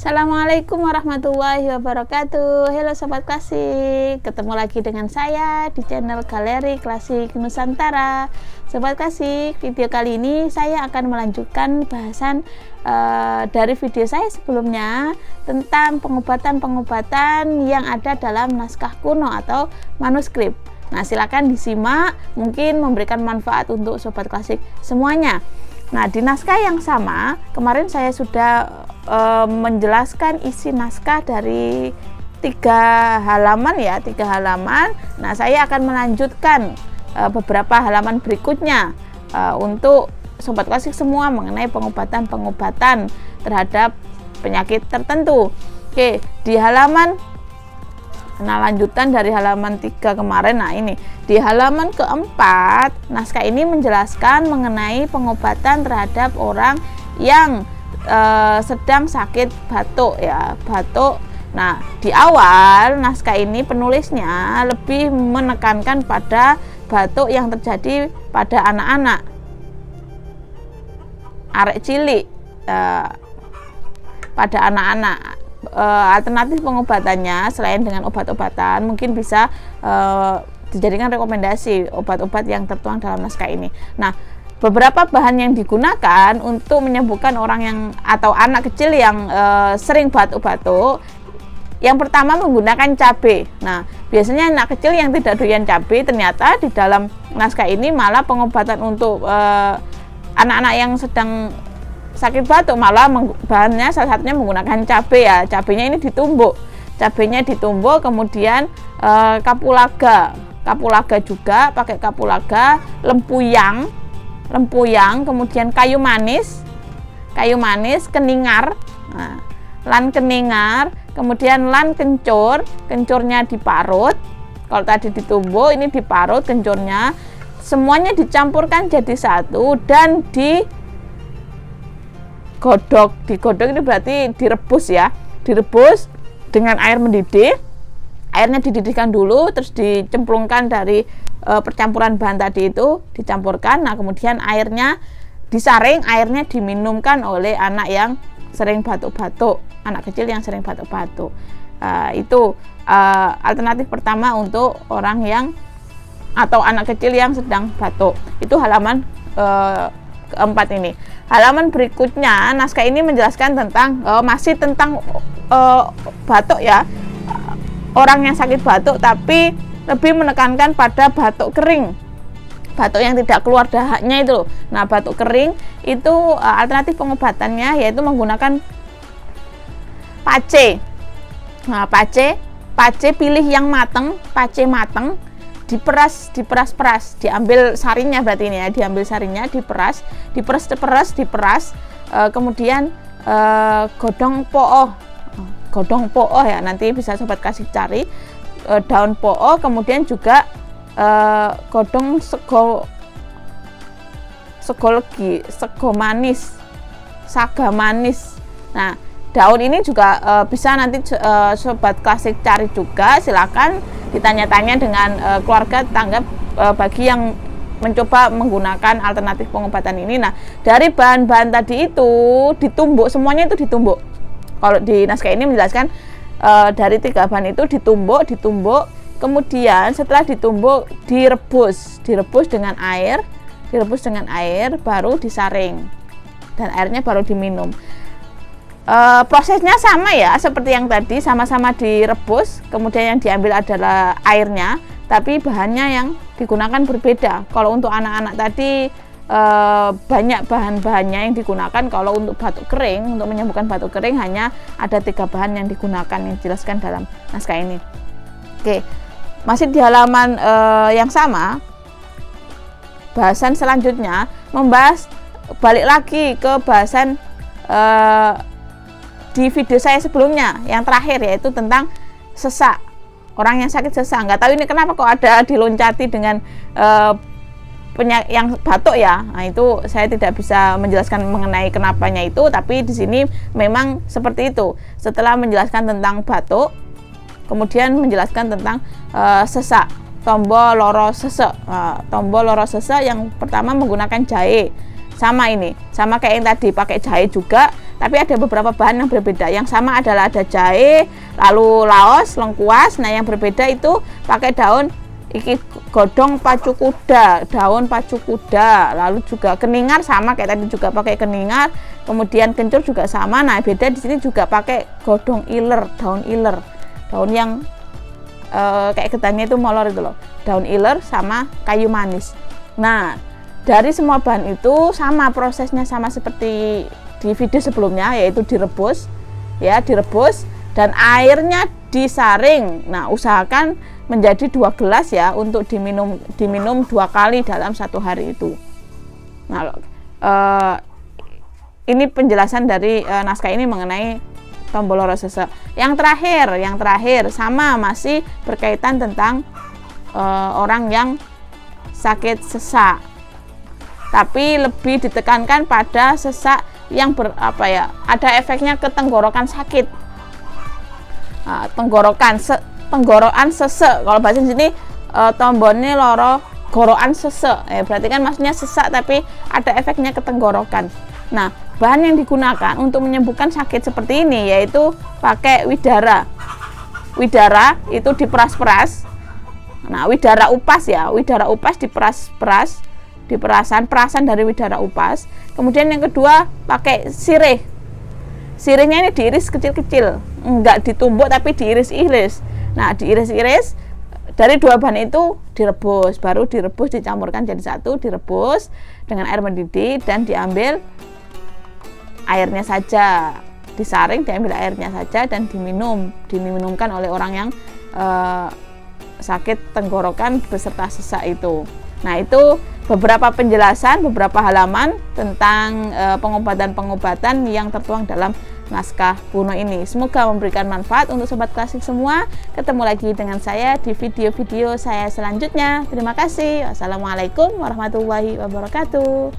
Assalamualaikum warahmatullahi wabarakatuh. Halo Sobat Klasik, ketemu lagi dengan saya di channel Galeri Klasik Nusantara. Sobat Klasik, video kali ini saya akan melanjutkan bahasan dari video saya sebelumnya tentang pengobatan-pengobatan yang ada dalam naskah kuno atau manuskrip. Nah, silakan disimak, mungkin memberikan manfaat untuk Sobat Klasik semuanya. Nah, di naskah yang sama, kemarin saya sudah menjelaskan isi naskah dari 3 halaman ya, 3 halaman. Nah, saya akan melanjutkan beberapa halaman berikutnya untuk Sobat Klasik semua mengenai pengobatan-pengobatan terhadap penyakit tertentu. Oke, di halaman lanjutan dari halaman 3 kemarin. Nah, ini di halaman keempat, naskah ini menjelaskan mengenai pengobatan terhadap orang yang sedang sakit batuk ya, batuk. Nah, di awal naskah ini penulisnya lebih menekankan pada batuk yang terjadi pada anak-anak, arek cilik, pada anak-anak. Alternatif pengobatannya selain dengan obat-obatan mungkin bisa dijadikan rekomendasi obat-obat yang tertuang dalam naskah ini. Nah, beberapa bahan yang digunakan untuk menyembuhkan orang yang atau anak kecil yang sering batuk-batuk. Yang pertama menggunakan cabai. Nah, biasanya anak kecil yang tidak doyan cabai, ternyata di dalam naskah ini malah pengobatan untuk anak-anak yang sedang sakit batuk malah bahannya salah satunya menggunakan cabai ya. Cabainya ini ditumbuk. Cabainya ditumbuk, kemudian kapulaga juga pakai kapulaga, lempuyang, kemudian kayu manis, keningar, lan keningar, kemudian lan kencurnya diparut. Kalau tadi ditumbuk, ini diparut kencurnya, semuanya dicampurkan jadi satu dan digodok ini berarti direbus ya, direbus dengan air mendidih. Airnya dididihkan dulu, terus dicemplungkan dari percampuran bahan tadi itu, dicampurkan. Nah, kemudian airnya disaring, airnya diminumkan oleh anak yang sering batuk-batuk, anak kecil yang sering batuk-batuk. Itu alternatif pertama untuk orang yang atau anak kecil yang sedang batuk. Itu halaman keempat ini. Halaman berikutnya, naskah ini menjelaskan tentang masih tentang batuk ya. Orang yang sakit batuk tapi lebih menekankan pada batuk kering, batuk yang tidak keluar dahaknya itu. Nah, batuk kering itu alternatif pengobatannya yaitu menggunakan pace. Nah, pace pilih yang mateng, pace mateng, diperas, diambil sarinya berarti ini ya, diambil sarinya, diperas, kemudian godong pooh ya, nanti bisa Sobat Klasik cari daun pooh, kemudian juga godong sego manis, saga manis. Nah, daun ini juga bisa nanti Sobat Klasik cari juga, silakan ditanya-tanya dengan keluarga, tetangga bagi yang mencoba menggunakan alternatif pengobatan ini. Nah, dari bahan-bahan tadi itu ditumbuk, semuanya itu ditumbuk. Kalau di naskah ini menjelaskan dari 3 bahan itu ditumbuk, kemudian setelah ditumbuk direbus dengan air, baru disaring dan airnya baru diminum. Prosesnya sama ya seperti yang tadi, sama-sama direbus, kemudian yang diambil adalah airnya, tapi bahannya yang digunakan berbeda. Kalau untuk anak-anak tadi banyak bahan-bahannya yang digunakan. Kalau untuk batuk kering, untuk menyembuhkan batuk kering hanya ada 3 bahan yang digunakan yang dijelaskan dalam naskah ini. Oke, masih di halaman yang sama, bahasan selanjutnya membahas, balik lagi ke bahasan di video saya sebelumnya yang terakhir, yaitu tentang sesak, orang yang sakit sesak. Nggak tahu ini kenapa kok ada diloncati dengan yang batuk ya. Nah, itu saya tidak bisa menjelaskan mengenai kenapanya itu, tapi di sini memang seperti itu. Setelah menjelaskan tentang batuk, kemudian menjelaskan tentang sesak, tombol loro sesek. Tombol loro sesek yang pertama menggunakan jahe. Sama ini, sama kayak yang tadi, pakai jahe juga, tapi ada beberapa bahan yang berbeda. Yang sama adalah ada jahe, lalu laos, lengkuas. Nah, yang berbeda itu pakai daun iki godong pacu kuda, daun pacu kuda, lalu juga keningar sama kayak tadi juga pakai keningar, kemudian kencur juga sama. Nah, beda di sini juga pakai godong iler, daun yang kayak getahnya itu molor itu loh, daun iler sama kayu manis. Nah, dari semua bahan itu sama prosesnya, sama seperti di video sebelumnya, yaitu direbus dan airnya disaring. Nah, usahakan menjadi 2 gelas ya, untuk diminum 2 kali dalam 1 hari itu. Nah, ini penjelasan dari naskah ini mengenai tombol loro sesek. Yang terakhir sama, masih berkaitan tentang orang yang sakit sesak, tapi lebih ditekankan pada sesak yang ada efeknya ke tenggorokan sakit. Tenggorokan sesek. Kalau bahasa sini tombone loro gorokan sesek. Berarti kan maksudnya sesak tapi ada efeknya ke tenggorokan. Nah, bahan yang digunakan untuk menyembuhkan sakit seperti ini yaitu pakai widara. Widara itu diperas-peras. Nah, widara upas diperas-peras, perasan dari widara upas. Kemudian yang kedua pakai sirih. Sirihnya ini diiris kecil-kecil, enggak ditumbuk tapi diiris-iris. Nah, diiris-iris dari 2 bahan itu direbus, baru dicampurkan jadi satu, direbus dengan air mendidih dan diambil airnya saja, disaring, diambil airnya saja dan diminumkan oleh orang yang sakit tenggorokan beserta sesak itu. Nah, itu beberapa penjelasan, beberapa halaman tentang pengobatan-pengobatan yang tertuang dalam naskah kuno ini. Semoga memberikan manfaat untuk sobat klasik semua. Ketemu lagi dengan saya di video-video saya selanjutnya. Terima kasih. Wassalamualaikum warahmatullahi wabarakatuh.